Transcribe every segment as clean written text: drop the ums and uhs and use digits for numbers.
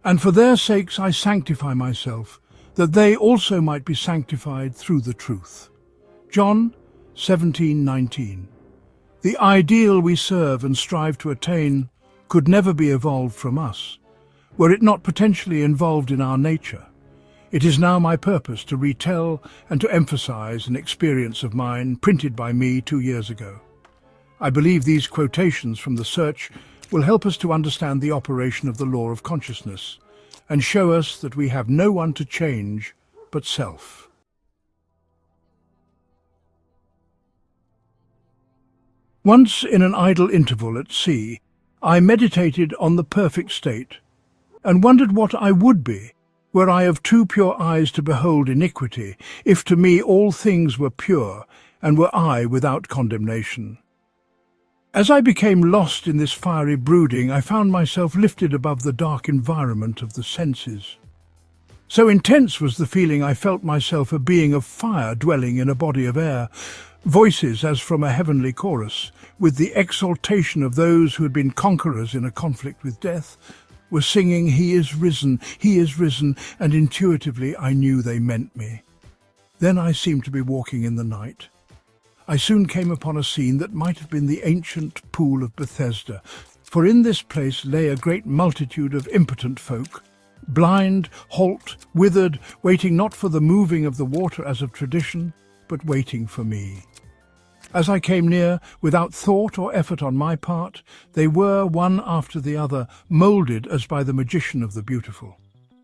And for their sakes I sanctify myself, that they also might be sanctified through the truth. John 17:19. The ideal we serve and strive to attain could never be evolved from us, were it not potentially involved in our nature. It is now my purpose to retell and to emphasize an experience of mine printed by me 2 years ago. I believe these quotations from the Search will help us to understand the operation of the law of consciousness and show us that we have no one to change but self. Once in an idle interval at sea, I meditated on the perfect state and wondered what I would be were I of too pure eyes to behold iniquity, if to me all things were pure and were I without condemnation. As I became lost in this fiery brooding, I found myself lifted above the dark environment of the senses. So intense was the feeling I felt myself a being of fire dwelling in a body of air, voices as from a heavenly chorus, with the exaltation of those who had been conquerors in a conflict with death, were singing, "He is risen, he is risen," and intuitively I knew they meant me. Then I seemed to be walking in the night. I soon came upon a scene that might have been the ancient pool of Bethesda, for in this place lay a great multitude of impotent folk, blind, halt, withered, waiting not for the moving of the water as of tradition, but waiting for me. As I came near, without thought or effort on my part, they were, one after the other, moulded as by the magician of the beautiful.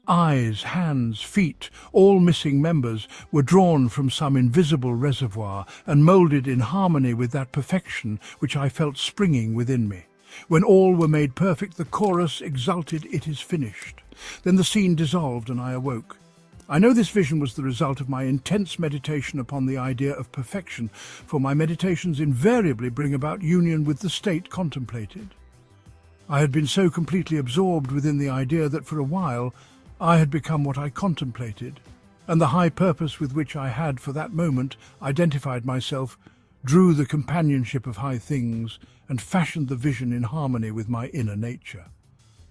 Eyes, hands, feet, all missing members, were drawn from some invisible reservoir and moulded in harmony with that perfection which I felt springing within me. When all were made perfect, the chorus exulted, "It is finished." Then the scene dissolved and I awoke. I know this vision was the result of my intense meditation upon the idea of perfection, for my meditations invariably bring about union with the state contemplated. I had been so completely absorbed within the idea that for a while I had become what I contemplated, and the high purpose with which I had for that moment identified myself drew the companionship of high things and fashioned the vision in harmony with my inner nature.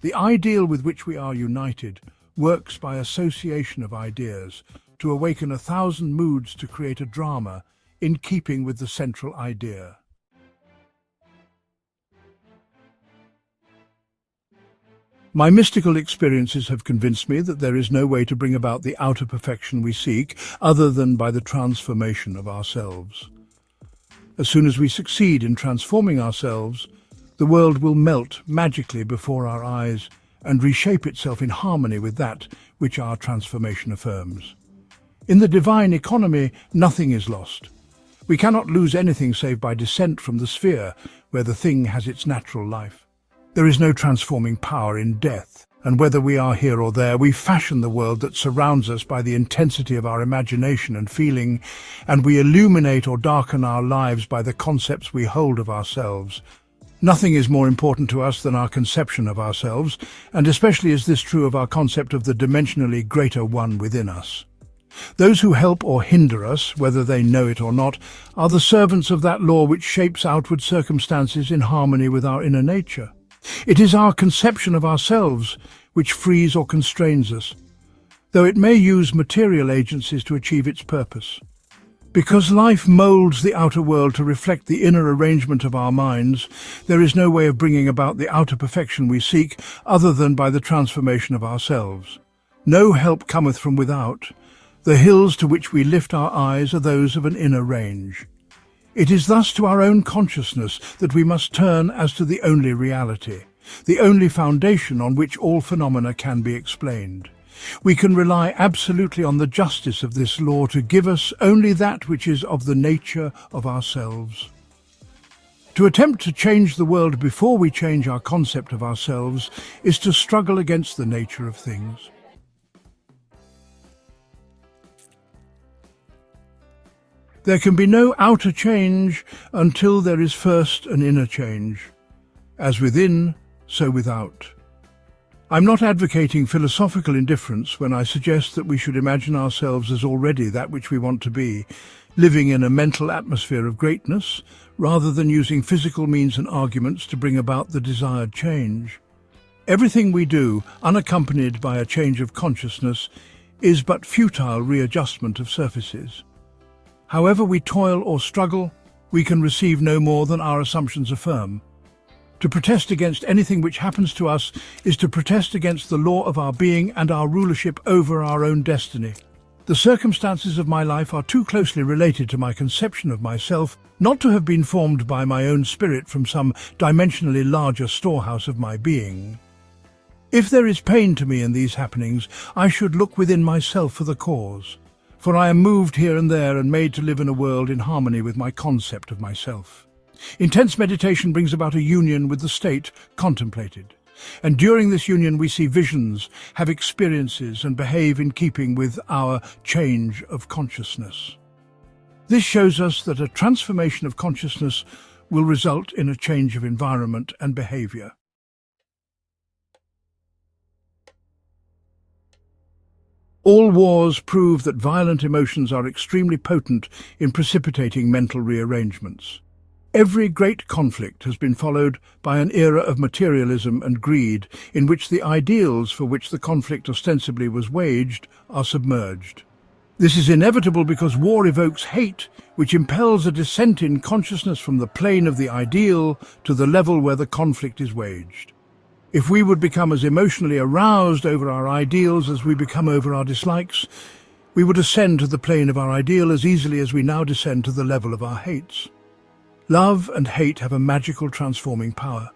The ideal with which we are united works by association of ideas to awaken 1,000 moods to create a drama in keeping with the central idea. My mystical experiences have convinced me that there is no way to bring about the outer perfection we seek other than by the transformation of ourselves. As soon as we succeed in transforming ourselves, the world will melt magically before our eyes and reshape itself in harmony with that which our transformation affirms. In the divine economy, nothing is lost. We cannot lose anything save by descent from the sphere where the thing has its natural life. There is no transforming power in death, and whether we are here or there, we fashion the world that surrounds us by the intensity of our imagination and feeling, and we illuminate or darken our lives by the concepts we hold of ourselves. Nothing is more important to us than our conception of ourselves, and especially is this true of our concept of the dimensionally greater one within us. Those who help or hinder us, whether they know it or not, are the servants of that law which shapes outward circumstances in harmony with our inner nature. It is our conception of ourselves which frees or constrains us, though it may use material agencies to achieve its purpose. Because life moulds the outer world to reflect the inner arrangement of our minds, there is no way of bringing about the outer perfection we seek other than by the transformation of ourselves. No help cometh from without. The hills to which we lift our eyes are those of an inner range. It is thus to our own consciousness that we must turn as to the only reality, the only foundation on which all phenomena can be explained. We can rely absolutely on the justice of this law to give us only that which is of the nature of ourselves. To attempt to change the world before we change our concept of ourselves is to struggle against the nature of things. There can be no outer change until there is first an inner change. As within, so without. I'm not advocating philosophical indifference when I suggest that we should imagine ourselves as already that which we want to be, living in a mental atmosphere of greatness, rather than using physical means and arguments to bring about the desired change. Everything we do, unaccompanied by a change of consciousness, is but futile readjustment of surfaces. However we toil or struggle, we can receive no more than our assumptions affirm. To protest against anything which happens to us is to protest against the law of our being and our rulership over our own destiny. The circumstances of my life are too closely related to my conception of myself not to have been formed by my own spirit from some dimensionally larger storehouse of my being. If there is pain to me in these happenings, I should look within myself for the cause, for I am moved here and there and made to live in a world in harmony with my concept of myself. Intense meditation brings about a union with the state contemplated, and during this union we see visions, have experiences, and behave in keeping with our change of consciousness. This shows us that a transformation of consciousness will result in a change of environment and behavior. All wars prove that violent emotions are extremely potent in precipitating mental rearrangements. Every great conflict has been followed by an era of materialism and greed in which the ideals for which the conflict ostensibly was waged are submerged. This is inevitable because war evokes hate, which impels a descent in consciousness from the plane of the ideal to the level where the conflict is waged. If we would become as emotionally aroused over our ideals as we become over our dislikes, we would ascend to the plane of our ideal as easily as we now descend to the level of our hates. Love and hate have a magical transforming power,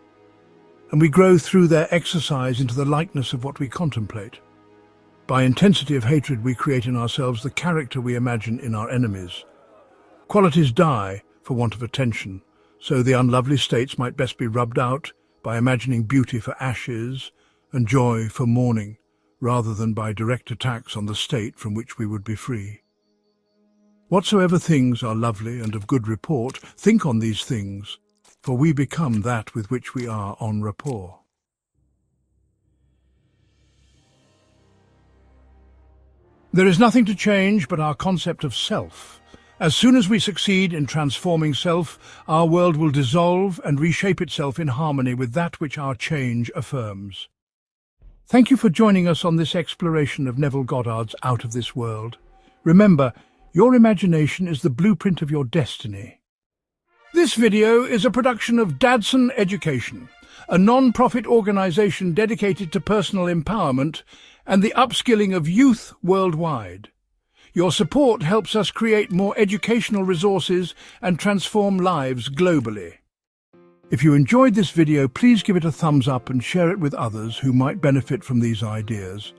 and we grow through their exercise into the likeness of what we contemplate. By intensity of hatred we create in ourselves the character we imagine in our enemies. Qualities die for want of attention, so the unlovely states might best be rubbed out by imagining beauty for ashes and joy for mourning, rather than by direct attacks on the state from which we would be free. Whatsoever things are lovely and of good report, think on these things, for we become that with which we are en rapport. There is nothing to change but our concept of self. As soon as we succeed in transforming self, our world will dissolve and reshape itself in harmony with that which our change affirms. Thank you for joining us on this exploration of Neville Goddard's Out of This World. Remember, your imagination is the blueprint of your destiny. This video is a production of Dadson Education, a non-profit organization dedicated to personal empowerment and the upskilling of youth worldwide. Your support helps us create more educational resources and transform lives globally. If you enjoyed this video, please give it a thumbs up and share it with others who might benefit from these ideas.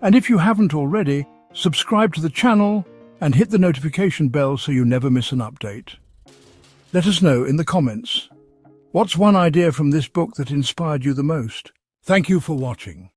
And if you haven't already, subscribe to the channel and hit the notification bell so you never miss an update. Let us know in the comments. What's one idea from this book that inspired you the most? Thank you for watching.